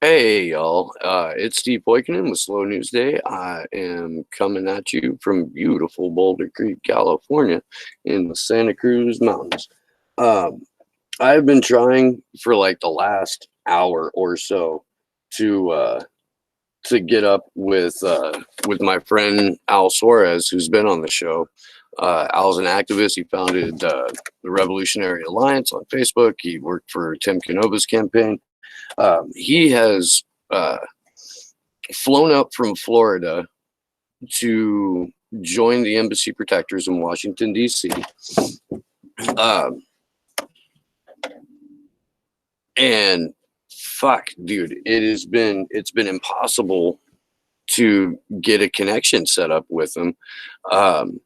Hey y'all, it's Steve Poikonen with Slow News Day. I am coming at you from beautiful Boulder Creek, California, in the Santa Cruz Mountains. Um, I've been trying for like the last hour or so to get up with my friend Al Suarez, who's been on the show. Al's an activist. He founded the Revolutionary Alliance on Facebook. He worked for Tim Canova's campaign. He has uh, flown up from Florida to join the embassy protectors in Washington D.C. Um, and fuck, dude, it's been impossible to get a connection set up with him. Um,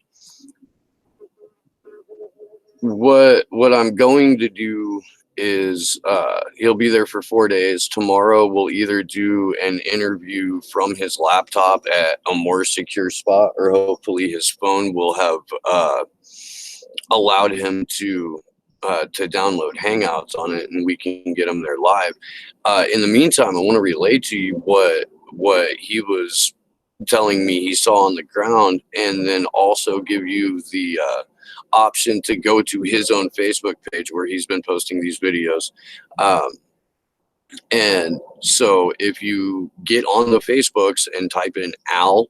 what I'm going to do is he'll be there for 4 days. Tomorrow we'll either do an interview from his laptop at a more secure spot, or hopefully his phone will have allowed him to download Hangouts on it, and we can get him there live. In the meantime, I want to relay to you what he was telling me he saw on the ground, and then also give you the option to go to his own Facebook page where he's been posting these videos. Um, and so if you get on the Facebooks and type in Al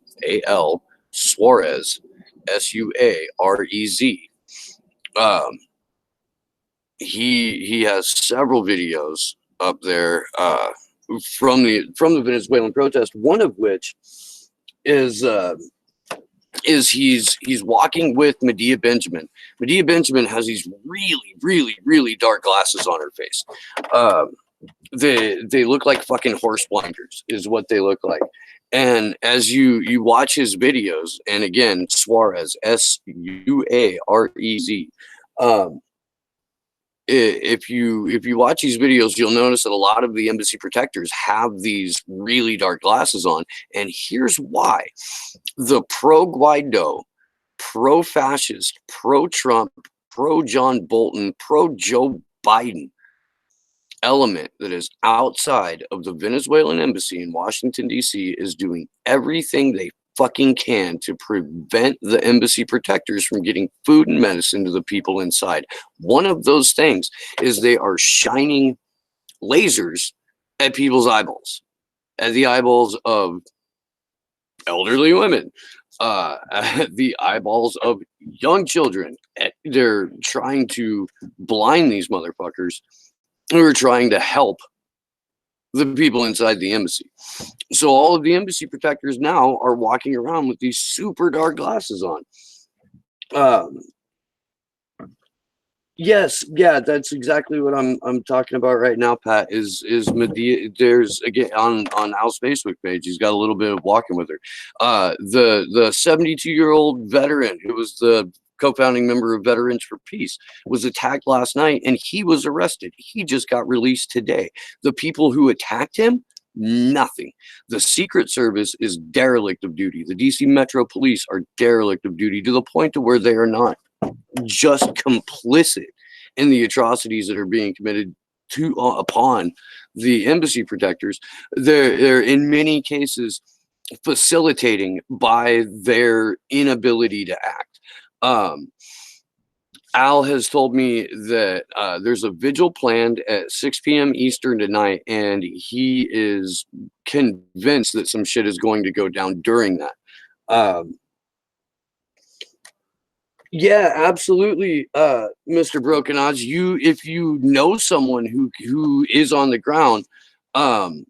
Suarez, Suarez, um, he has several videos up there from the Venezuelan protest. One of which is he's walking with Medea Benjamin. Medea Benjamin has these really dark glasses on her face. Um, they look like fucking horse blinders, is what they look like. And as you watch his videos, and again, Suarez, Suarez, um, if you watch these videos, you'll notice that a lot of the embassy protectors have these really dark glasses on. And here's why: the pro Guaido, pro fascist, pro Trump, pro John Bolton, pro Joe Biden element that is outside of the Venezuelan embassy in Washington, D.C., is doing everything they fucking can to prevent the embassy protectors from getting food and medicine to the people inside. One of those things is they are shining lasers at people's eyeballs, at the eyeballs of elderly women, at the eyeballs of young children. They're trying to blind these motherfuckers who are trying to help the people inside the embassy. So all of the embassy protectors now are walking around with these super dark glasses on. Um, yes, yeah, that's exactly what I'm talking about right now, Pat. Is Medea? There's again on Al's Facebook page. He's got a little bit of walking with her. The 72-year-old veteran who was the co-founding member of Veterans for Peace was attacked last night, and he was arrested. He just got released today. The people who attacked him, nothing. The Secret Service is derelict of duty. The DC Metro Police are derelict of duty to the point to where they are not just complicit in the atrocities that are being committed to upon the embassy protectors. They're in many cases facilitating by their inability to act. Um, Al has told me that there's a vigil planned at 6 p.m. Eastern tonight, and he is convinced that some shit is going to go down during that. Um, Yeah, absolutely, Mr. Broken Odds. If you know someone who is on the ground, um,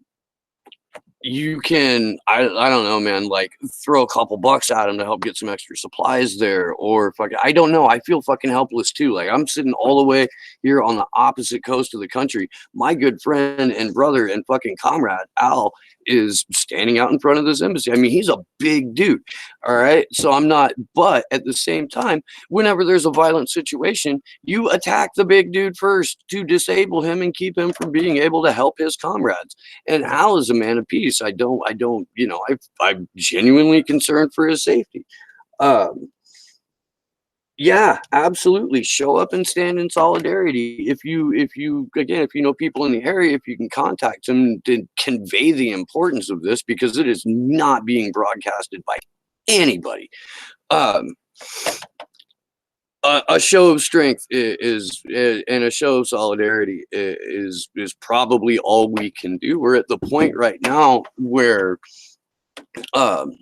you can, I don't know, man, like throw a couple bucks at him to help get some extra supplies there, or fucking, I don't know. I feel fucking helpless too. Like, I'm sitting all the way here on the opposite coast of the country. My good friend and brother and fucking comrade Al is standing out in front of this embassy. I mean, he's a big dude. All right. So I'm not, but at the same time, whenever there's a violent situation, you attack the big dude first to disable him and keep him from being able to help his comrades. And Al is a man of peace. I don't, I'm genuinely concerned for his safety. Um, Yeah, absolutely. Show up and stand in solidarity. If you know people in the area, if you can contact them to convey the importance of this, because it is not being broadcasted by anybody. Um, a show of strength and a show of solidarity is probably all we can do. We're at the point right now where um,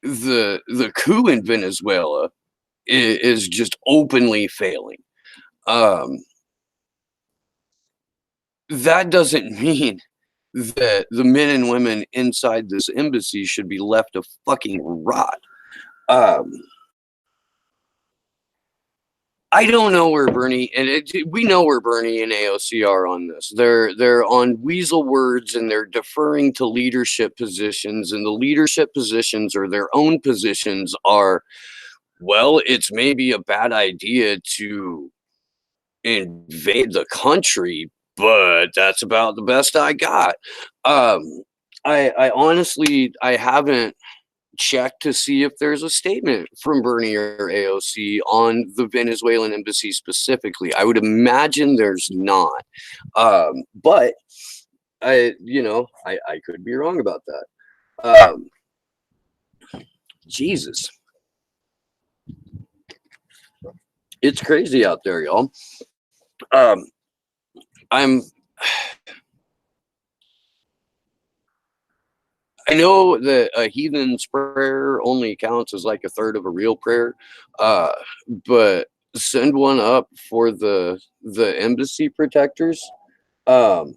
the coup in Venezuela is just openly failing. Um, that doesn't mean that the men and women inside this embassy should be left to fucking rot. Um, I don't know where Bernie we know where Bernie and AOC are on this. They're on weasel words and they're deferring to leadership positions, and the leadership positions or their own positions are, well, it's maybe a bad idea to invade the country, but that's about the best I got. Um, I honestly I haven't check to see if there's a statement from Bernie or AOC on the Venezuelan embassy specifically. I would imagine there's not. But I could be wrong about that. Jesus, it's crazy out there, y'all. Um, I'm I know that a heathen's prayer only counts as like a third of a real prayer, uh, but send one up for the embassy protectors. Um,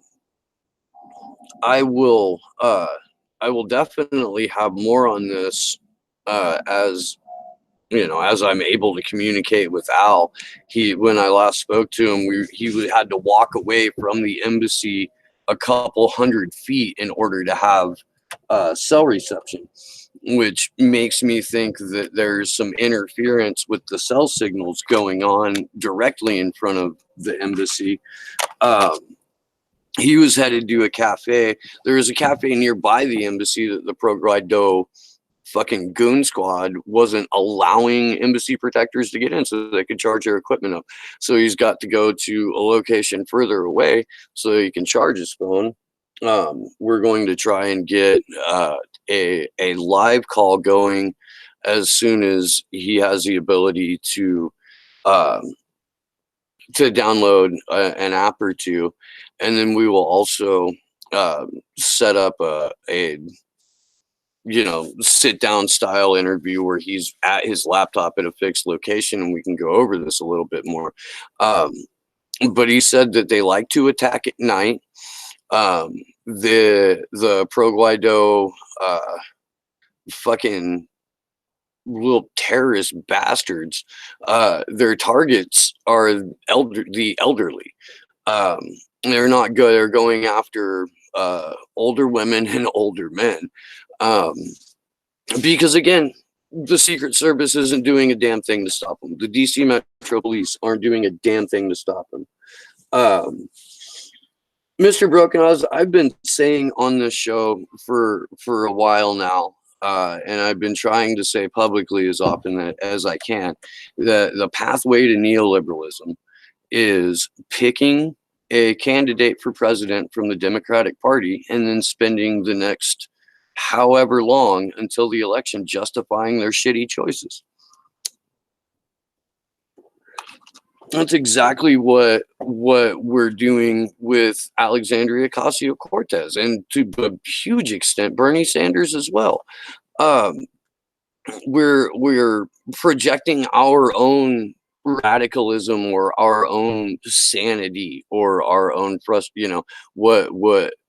I will I will definitely have more on this as as I'm able to communicate with Al. When I last spoke to him, he had to walk away from the embassy a couple 100 feet in order to have cell reception, which makes me think that there's some interference with the cell signals going on directly in front of the embassy. Um, he was headed to a cafe. There was a cafe nearby the embassy that the Pro Guaido fucking goon squad wasn't allowing embassy protectors to get in so they could charge their equipment up. So he's got to go to a location further away so he can charge his phone. We're going to try and get a live call going as soon as he has the ability um, to download an app or two, and then we will also set up a sit down style interview where he's at his laptop at a fixed location and we can go over this a little bit more. Um, but he said that they like to attack at night. The Pro Guaido fucking little terrorist bastards. Their targets are the elderly. Um, they're not good. They're going after older women and older men. Um, because again, the Secret Service isn't doing a damn thing to stop them. The DC Metro Police aren't doing a damn thing to stop them. Um, Mr. Broken Oz, I've been saying on this show for a while now, and I've been trying to say publicly as often as I can, that the pathway to neoliberalism is picking a candidate for president from the Democratic Party and then spending the next however long until the election justifying their shitty choices. That's exactly what we're doing with Alexandria Ocasio-Cortez, and to a huge extent Bernie Sanders as well. Um, we're projecting our own radicalism or our own sanity or our own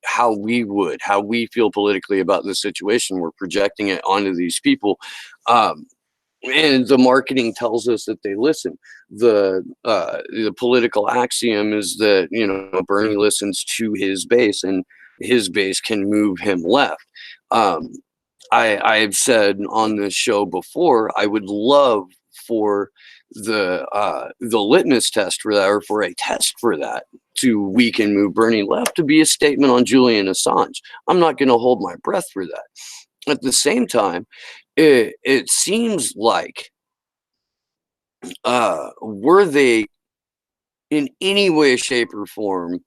how we feel politically about this situation. We're projecting it onto these people. Um, and the marketing tells us that they listen. The political axiom is that Bernie listens to his base, and his base can move him left. Um, I've said on this show before, I would love for the litmus test for that, or for a test for that, to weaken move Bernie left, to be a statement on Julian Assange. I'm not going to hold my breath for that. At the same time, it seems like were they in any way, shape, or form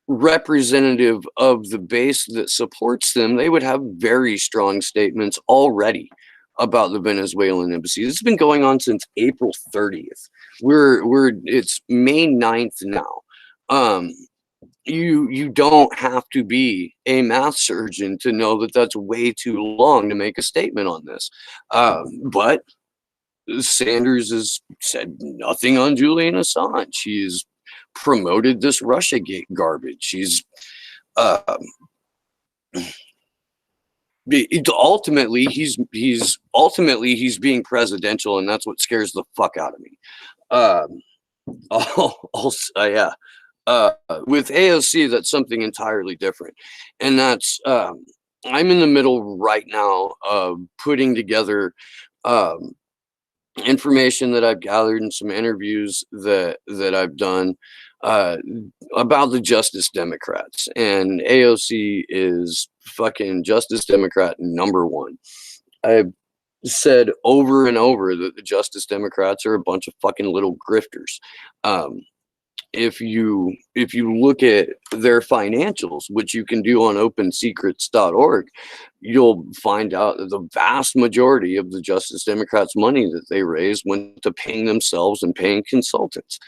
representative of the base that supports them, they would have very strong statements already about the Venezuelan embassy. This has been going on since April 30th. It's May 9th now. Um, you don't have to be a math surgeon to know that that's way too long to make a statement on this. But Sanders has said nothing on Julian Assange. He's promoted this Russiagate garbage. Uh, ultimately he's being presidential, and that's what scares the fuck out of me. Um, yeah. With AOC, that's something entirely different, and that's I'm in the middle right now of putting together um, information that I've gathered and some interviews that I've done uh, about the Justice Democrats, and AOC is fucking Justice Democrat number one. I've said over and over that the Justice Democrats are a bunch of fucking little grifters. Um, if you look at their financials, which you can do on opensecrets.org, you'll find out that the vast majority of the Justice Democrats' money that they raised went to paying themselves and paying consultants.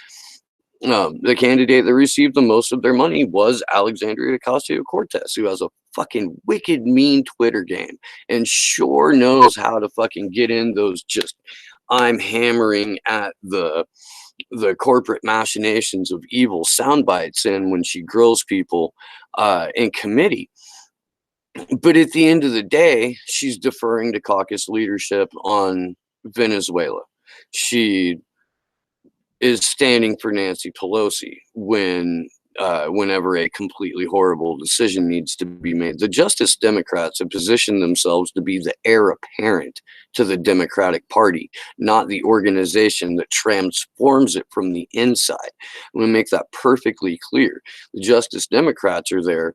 The candidate that received the most of their money was Alexandria Ocasio-Cortez, who has a fucking wicked mean Twitter game and sure knows how to fucking get in those just I'm hammering at the corporate machinations of evil sound bites in when she grills people in committee. But at the end of the day, she's deferring to caucus leadership on Venezuela. She is standing for Nancy Pelosi whenever a completely horrible decision needs to be made. The Justice Democrats have positioned themselves to be the heir apparent to the Democratic Party, not the organization that transforms it from the inside. I'm going to make that perfectly clear. The Justice Democrats are there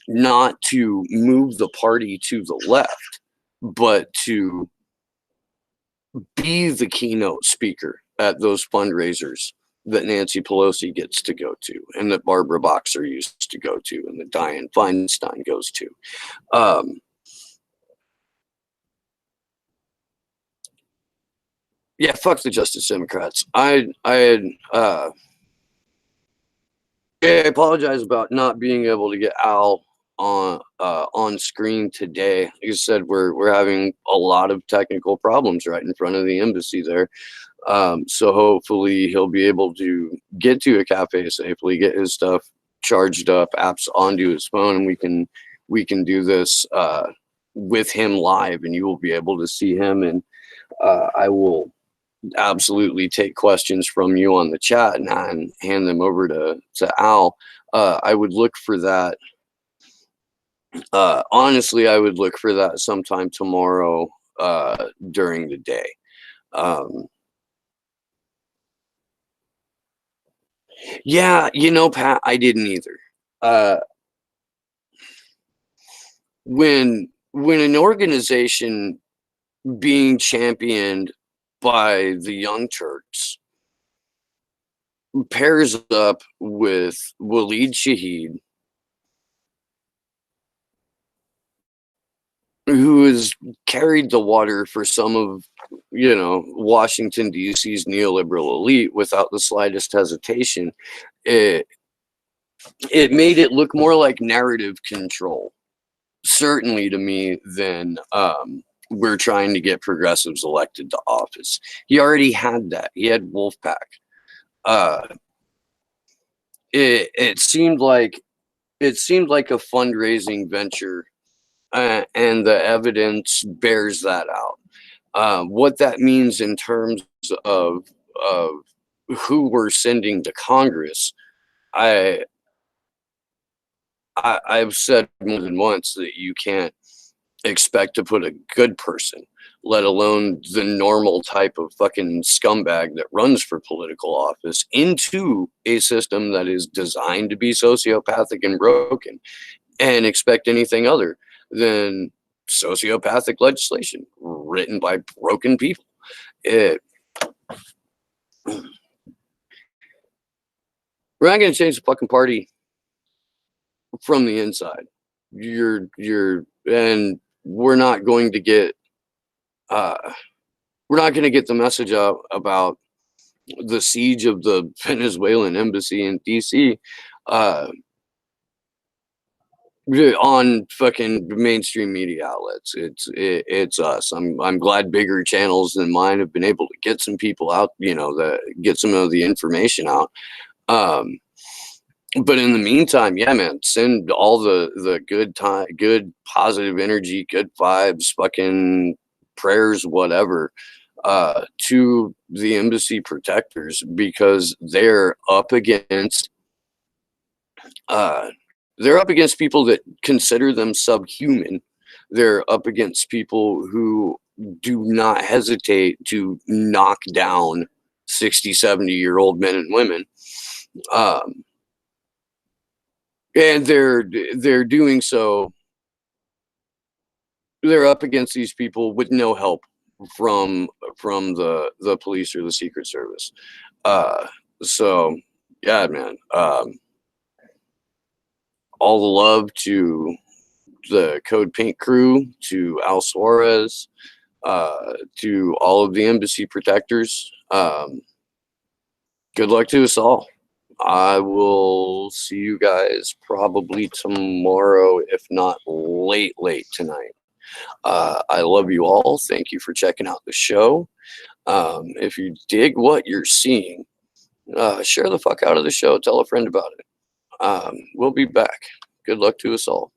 not to move the party to the left, but to be the keynote speaker at those fundraisers that Nancy Pelosi gets to go to, and that Barbara Boxer used to go to, and that Dianne Feinstein goes to. Um, yeah, fuck the Justice Democrats. I apologize about not being able to get Al on screen today. Like I said, we're having a lot of technical problems right in front of the embassy there. So hopefully he'll be able to get to a cafe safely, get his stuff charged up, apps onto his phone, and we can do this with him live, and you will be able to see him. And I will absolutely take questions from you on the chat and hand them over to Al. I would look for that. Honestly, I would look for that sometime tomorrow during the day. Um, yeah, Pat, I didn't either. Uh, when an organization being championed by the Young Turks pairs up with Waleed Shahid, who has carried the water for some of Washington D.C.'s neoliberal elite without the slightest hesitation, it it made it look more like narrative control, certainly to me, than we're trying to get progressives elected to office. He already had that. He had Wolfpack. Uh, it seemed like a fundraising venture, and the evidence bears that out. What that means in terms of of who we're sending to Congress, I, I've said more than once that you can't expect to put a good person, let alone the normal type of fucking scumbag that runs for political office, into a system that is designed to be sociopathic and broken, and expect anything other than sociopathic legislation written by broken people. It, We're not going to change the fucking party from the inside. And we're not going to get, uh, we're not going to get the message out about the siege of the Venezuelan embassy in DC, uh, on fucking mainstream media outlets. It's us. I'm glad bigger channels than mine have been able to get some people out, that get some of the information out. But in the meantime, yeah, man, send all the good positive energy, good vibes, fucking prayers, whatever, to the embassy protectors, because uh they're up against people that consider them subhuman. They're up against people who do not hesitate to knock down 60, 70-year-old men and women. Um, and they're doing so. They're up against these people with no help from the police or the Secret Service. Uh, so yeah, man. All the love to the Code Pink crew, to Al Suarez, to all of the embassy protectors. Good luck to us all. I will see you guys probably tomorrow, if not late tonight. I love you all. Thank you for checking out the show. If you dig what you're seeing, share the fuck out of the show. Tell a friend about it. We'll be back. Good luck to us all.